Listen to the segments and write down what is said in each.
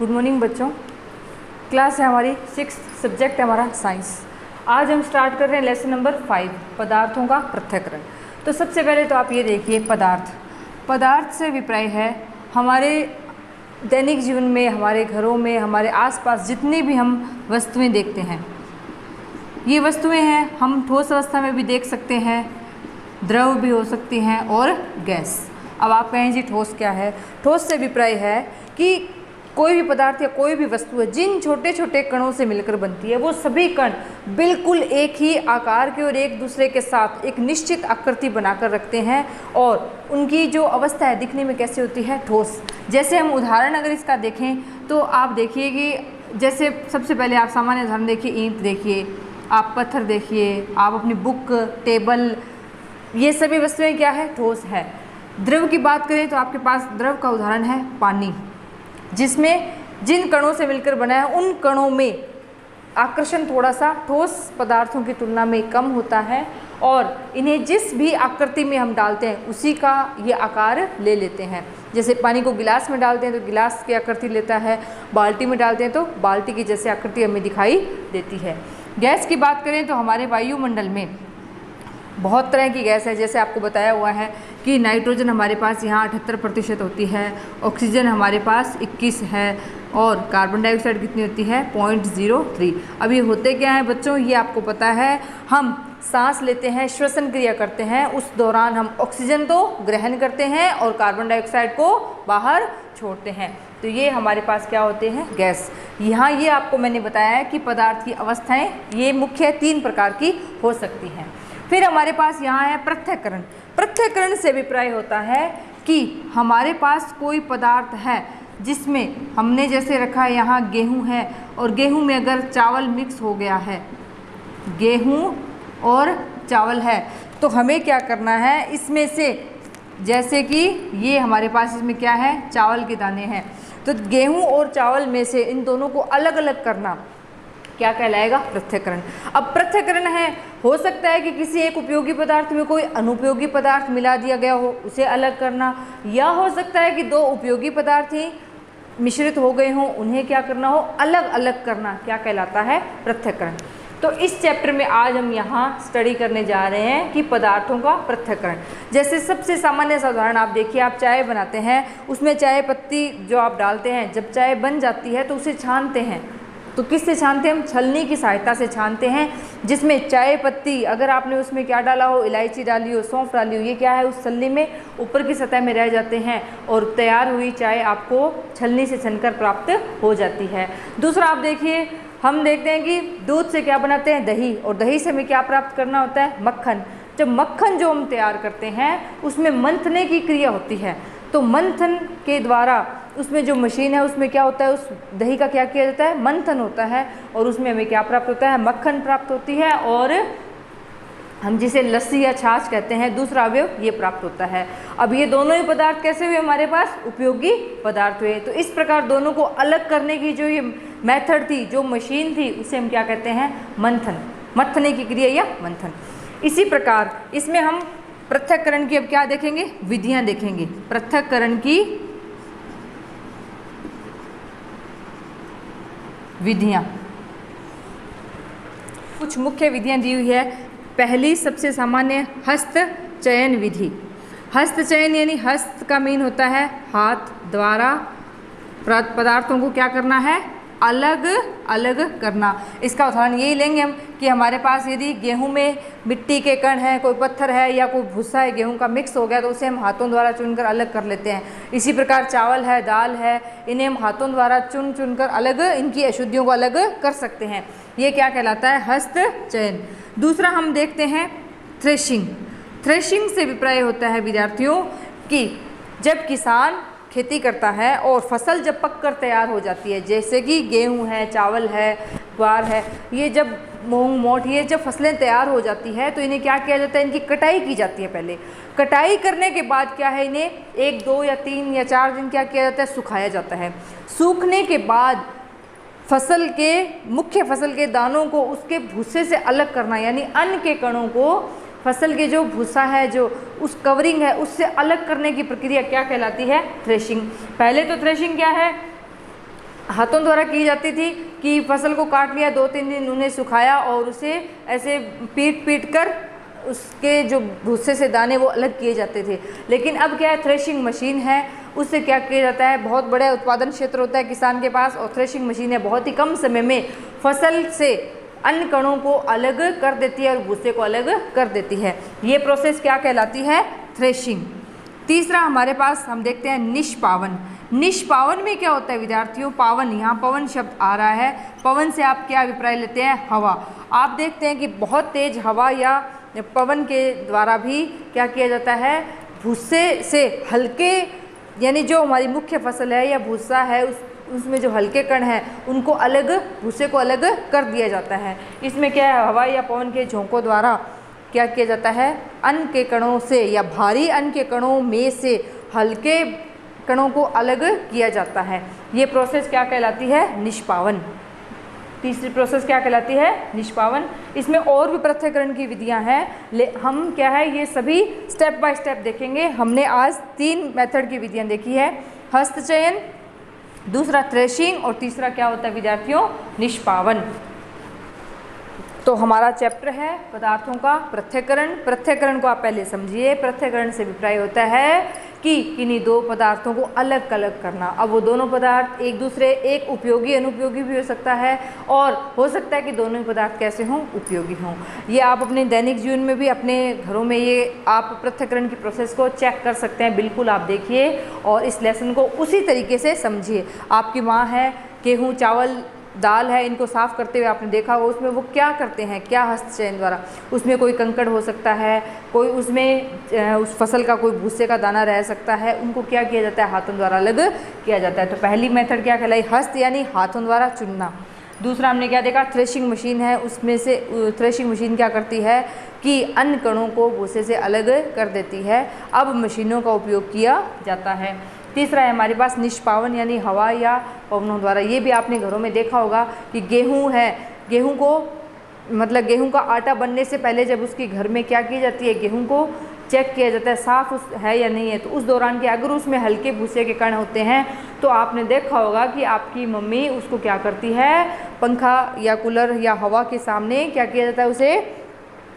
Good morning बच्चों। Class है हमारी 6th, सब्जेक्ट है हमारा साइंस। आज हम स्टार्ट कर रहे हैं लेसन नंबर 5, पदार्थों का पृथक्करण। तो सबसे पहले तो आप ये देखिए, पदार्थ से अभिप्राय है हमारे दैनिक जीवन में, हमारे घरों में, हमारे आसपास जितनी भी हम वस्तुएं देखते हैं, ये वस्तुएं हैं। हम ठोस अवस्था में भी देख सकते हैं, द्रव भी हो सकती हैं और गैस। अब आप कहें जी ठोस क्या है? ठोस से अभिप्राय है कि कोई भी पदार्थ या कोई भी वस्तु है जिन छोटे छोटे कणों से मिलकर बनती है, वो सभी कण बिल्कुल एक ही आकार के और एक दूसरे के साथ एक निश्चित आकृति बनाकर रखते हैं और उनकी जो अवस्था है दिखने में कैसे होती है? ठोस। जैसे हम उदाहरण अगर इसका देखें तो आप देखिए कि जैसे सबसे पहले आप सामान्य उदाहरण देखिए, ईंट देखिए, आप पत्थर देखिए, आप अपनी बुक, टेबल, ये सभी वस्तुएं क्या है? ठोस है। द्रव की बात करें तो आपके पास द्रव का उदाहरण है पानी, जिसमें जिन कणों से मिलकर बना है उन कणों में आकर्षण थोड़ा सा ठोस पदार्थों की तुलना में कम होता है और इन्हें जिस भी आकृति में हम डालते हैं उसी का ये आकार ले लेते हैं। जैसे पानी को गिलास में डालते हैं तो गिलास की आकृति लेता है, बाल्टी में डालते हैं तो बाल्टी की जैसे आकृति हमें दिखाई देती है। गैस की बात करें तो हमारे वायुमंडल में बहुत तरह की गैस है। जैसे आपको बताया हुआ है कि नाइट्रोजन हमारे पास यहाँ 78% होती है, ऑक्सीजन हमारे पास 21 है और कार्बन डाइऑक्साइड कितनी होती है? 0.03। अब ये होते क्या है बच्चों? ये आपको पता है, हम सांस लेते हैं, श्वसन क्रिया करते हैं, उस दौरान हम ऑक्सीजन तो ग्रहण करते हैं और कार्बन डाइऑक्साइड को बाहर छोड़ते हैं। तो ये हमारे पास क्या होते हैं? गैस। यहाँ ये आपको मैंने बताया है कि पदार्थ की अवस्थाएँ ये मुख्य 3 प्रकार की हो सकती हैं। फिर हमारे पास यहाँ है पृथक्करण। पृथक्करण से अभिप्राय होता है कि हमारे पास कोई पदार्थ है जिसमें हमने जैसे रखा है, यहाँ गेहूँ है और गेहूँ में अगर चावल मिक्स हो गया है, गेहूँ और चावल है, तो हमें क्या करना है? इसमें से जैसे कि ये हमारे पास इसमें क्या है? चावल के दाने हैं, तो गेहूँ और चावल में से इन दोनों को अलग अलग करना क्या कहलाएगा? पृथक्करण। अब पृथक्करण है, हो सकता है कि किसी एक उपयोगी पदार्थ में कोई अनुपयोगी पदार्थ मिला दिया गया हो, उसे अलग करना, या हो सकता है कि 2 उपयोगी पदार्थ ही मिश्रित हो गए हों, उन्हें क्या करना हो? अलग अलग करना, क्या कहलाता है? पृथक्करण। तो इस चैप्टर में आज हम यहाँ स्टडी करने जा रहे हैं कि पदार्थों का पृथक्करण। जैसे सबसे सामान्य सा उदाहरण आप देखिए, आप चाय बनाते हैं, उसमें चाय पत्ती जो आप डालते हैं, जब चाय बन जाती है तो उसे छानते हैं। तो किससे छानते हैं? हम छलनी की सहायता से छानते हैं, जिसमें चाय पत्ती अगर आपने उसमें क्या डाला हो, इलायची डाली हो, सौंफ डाली हो, ये क्या है? उस छलनी में ऊपर की सतह में रह जाते हैं और तैयार हुई चाय आपको छलनी से छनकर प्राप्त हो जाती है। दूसरा आप देखिए, हम देखते हैं कि दूध से क्या बनाते हैं? दही, और दही से हमें क्या प्राप्त करना होता है? मक्खन। जब मक्खन जो हम तैयार करते हैं उसमें मंथने की क्रिया होती है, तो मंथन के द्वारा उसमें जो मशीन है उसमें क्या होता है? उस दही का क्या किया जाता है? मंथन होता है और उसमें हमें क्या प्राप्त होता है? मक्खन प्राप्त होती है और हम जिसे लस्सी या छाछ कहते हैं, दूसरा अवयव ये प्राप्त होता है। अब ये दोनों ही पदार्थ कैसे हुए हमारे पास? उपयोगी पदार्थ हुए। तो इस प्रकार दोनों को अलग करने की जो ये मेथड थी, जो मशीन थी, उसे हम क्या कहते हैं? मंथन। मथने की क्रिया या मंथन। इसी प्रकार इसमें हम पृथक्करण की अब क्या देखेंगे? विधियां देखेंगे। पृथक्करण की विधियां, कुछ मुख्य विधियां दी हुई है। पहली सबसे सामान्य हस्त चयन विधि। हस्त चयन यानी हस्त का मीन होता है हाथ द्वारा पदार्थों को क्या करना है? अलग अलग करना। इसका उदाहरण यही लेंगे हम कि हमारे पास यदि गेहूं में मिट्टी के कण हैं, कोई पत्थर है या कोई भूसा है गेहूं का मिक्स हो गया, तो उसे हम हाथों द्वारा चुनकर अलग कर लेते हैं। इसी प्रकार चावल है, दाल है, इन्हें हम हाथों द्वारा चुनकर अलग, इनकी अशुद्धियों को अलग कर सकते हैं। ये क्या कहलाता है? हस्त चयन। दूसरा हम देखते हैं थ्रेशिंग। थ्रेशिंग से अभिप्राय होता है विद्यार्थियों कि जब किसान खेती करता है और फसल जब पककर तैयार हो जाती है, जैसे कि गेहूं है, चावल है, ज्वार है, ये जब मूंग, मोठ, ये जब फसलें तैयार हो जाती है तो इन्हें क्या किया जाता है? इनकी कटाई की जाती है। पहले कटाई करने के बाद क्या है? इन्हें 1, 2 या 3 या 4 दिन क्या किया जाता है? सुखाया जाता है। सूखने के बाद फसल के, मुख्य फसल के दानों को उसके भूसे से अलग करना, यानी अन्न के कणों को फसल के जो भूसा है, जो उस कवरिंग है, उससे अलग करने की प्रक्रिया क्या कहलाती है? थ्रेशिंग। पहले तो थ्रेशिंग क्या है? हाथों द्वारा की जाती थी कि फसल को काट लिया, 2-3 दिन उन्हें सुखाया और उसे ऐसे पीट कर उसके जो भूसे से दाने वो अलग किए जाते थे। लेकिन अब क्या है, थ्रेशिंग मशीन है, उससे क्या किया जाता है, बहुत बड़ा उत्पादन क्षेत्र होता है किसान के पास और थ्रेशिंग मशीन है बहुत ही कम समय में फसल से अन्य कणों को अलग कर देती है और भूसे को अलग कर देती है। ये प्रोसेस क्या कहलाती है, थ्रेशिंग। तीसरा हमारे पास हम देखते हैं निष्पावन। निष्पावन में क्या होता है विद्यार्थियों, पावन, यहाँ पवन शब्द आ रहा है, पवन से आप क्या अभिप्राय लेते हैं, हवा। आप देखते हैं कि बहुत तेज हवा या पवन के द्वारा भी क्या किया जाता है, भूसे से हल्के, यानी जो हमारी मुख्य फसल है या भूसा है उसमें जो हल्के कण हैं उनको अलग, भूसे को अलग कर दिया जाता है। इसमें क्या है, हवा या पवन के झोंकों द्वारा क्या किया जाता है, अन्न के कणों से या भारी अन्न के कणों में से हल्के कणों को अलग किया जाता है। ये प्रोसेस क्या कहलाती है, निष्पावन। तीसरी प्रोसेस क्या कहलाती है, निष्पावन। इसमें और भी पृथक्करण की विधियां हैं, हम क्या है ये सभी स्टेप बाय स्टेप देखेंगे। हमने आज 3 मेथड की विधियां देखी है, हस्तचयन, दूसरा थ्रेशिंग और तीसरा क्या होता है विद्यार्थियों, निष्पावन। तो हमारा चैप्टर है पदार्थों का पृथक्करण। पृथक्करण को आप पहले समझिए। पृथक्करण से अभिप्राय होता है कि किन्हीं 2 पदार्थों को अलग अलग करना। अब वो दोनों पदार्थ एक दूसरे, एक उपयोगी अनुपयोगी भी हो सकता है और हो सकता है कि दोनों ही पदार्थ कैसे हों, उपयोगी हों। ये आप अपने दैनिक जीवन में भी अपने घरों में ये आप पृथक्करण की प्रोसेस को चेक कर सकते हैं। बिल्कुल आप देखिए और इस लेसन को उसी तरीके से समझिए। आपकी माँ है, गेहूँ, चावल, दाल है, इनको साफ़ करते हुए आपने देखा हो, उसमें वो क्या करते हैं, क्या हस्तचयन द्वारा, उसमें कोई कंकड़ हो सकता है, कोई उसमें उस फसल का कोई भूसे का दाना रह सकता है, उनको क्या किया जाता है, हाथों द्वारा अलग किया जाता है। तो पहली मेथड क्या कहलाई, हस्त यानी हाथों द्वारा चुनना। दूसरा हमने क्या देखा, थ्रेशिंग मशीन है, उसमें से थ्रेशिंग मशीन क्या करती है कि अन्य कणों को भूसे से अलग कर देती है। अब मशीनों का उपयोग किया जाता है। तीसरा है हमारे पास निष्पावन यानी हवा या पवनों द्वारा। ये भी आपने घरों में देखा होगा कि गेहूँ है, गेहूँ को मतलब गेहूँ का आटा बनने से पहले जब उसकी घर में क्या की जाती है, गेहूँ को चेक किया जाता है साफ़ है या नहीं है। तो उस दौरान के अगर उसमें हल्के भूसे के कण होते हैं तो आपने देखा होगा कि आपकी मम्मी उसको क्या करती है, पंखा या कूलर या हवा के सामने क्या किया जाता है, उसे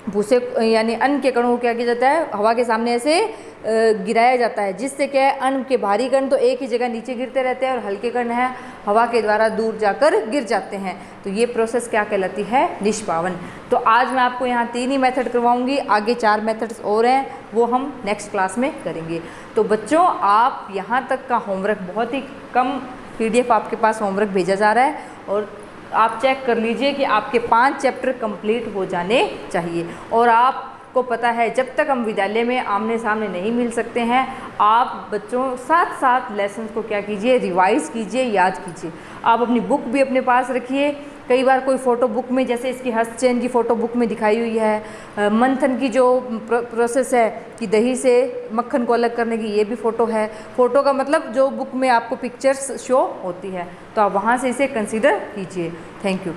भूसे यानी अन्न के कणों को क्या किया जाता है, हवा के सामने ऐसे गिराया जाता है, जिससे क्या है अन्न के भारी कण तो एक ही जगह नीचे गिरते रहते हैं और हल्के कण हैं हवा के द्वारा दूर जाकर गिर जाते हैं। तो ये प्रोसेस क्या कहलाती है, निष्पावन। तो आज मैं आपको यहाँ 3 ही मेथड करवाऊंगी, आगे 4 मेथड्स और हैं वो हम नेक्स्ट क्लास में करेंगे। तो बच्चों आप यहाँ तक का होमवर्क, बहुत ही कम PDF आपके पास होमवर्क भेजा जा रहा है और आप चेक कर लीजिए कि आपके 5 चैप्टर कंप्लीट हो जाने चाहिए। और आपको पता है जब तक हम विद्यालय में आमने सामने नहीं मिल सकते हैं, आप बच्चों साथ साथ लेसन्स को क्या कीजिए, रिवाइज कीजिए, याद कीजिए। आप अपनी बुक भी अपने पास रखिए। कई बार कोई फ़ोटो बुक में, जैसे इसकी हस्तचयन की फ़ोटो बुक में दिखाई हुई है, मंथन की जो प्रोसेस है कि दही से मक्खन को अलग करने की, ये भी फ़ोटो है। फ़ोटो का मतलब जो बुक में आपको पिक्चर्स शो होती है, तो आप वहाँ से इसे कंसीडर कीजिए। Thank you.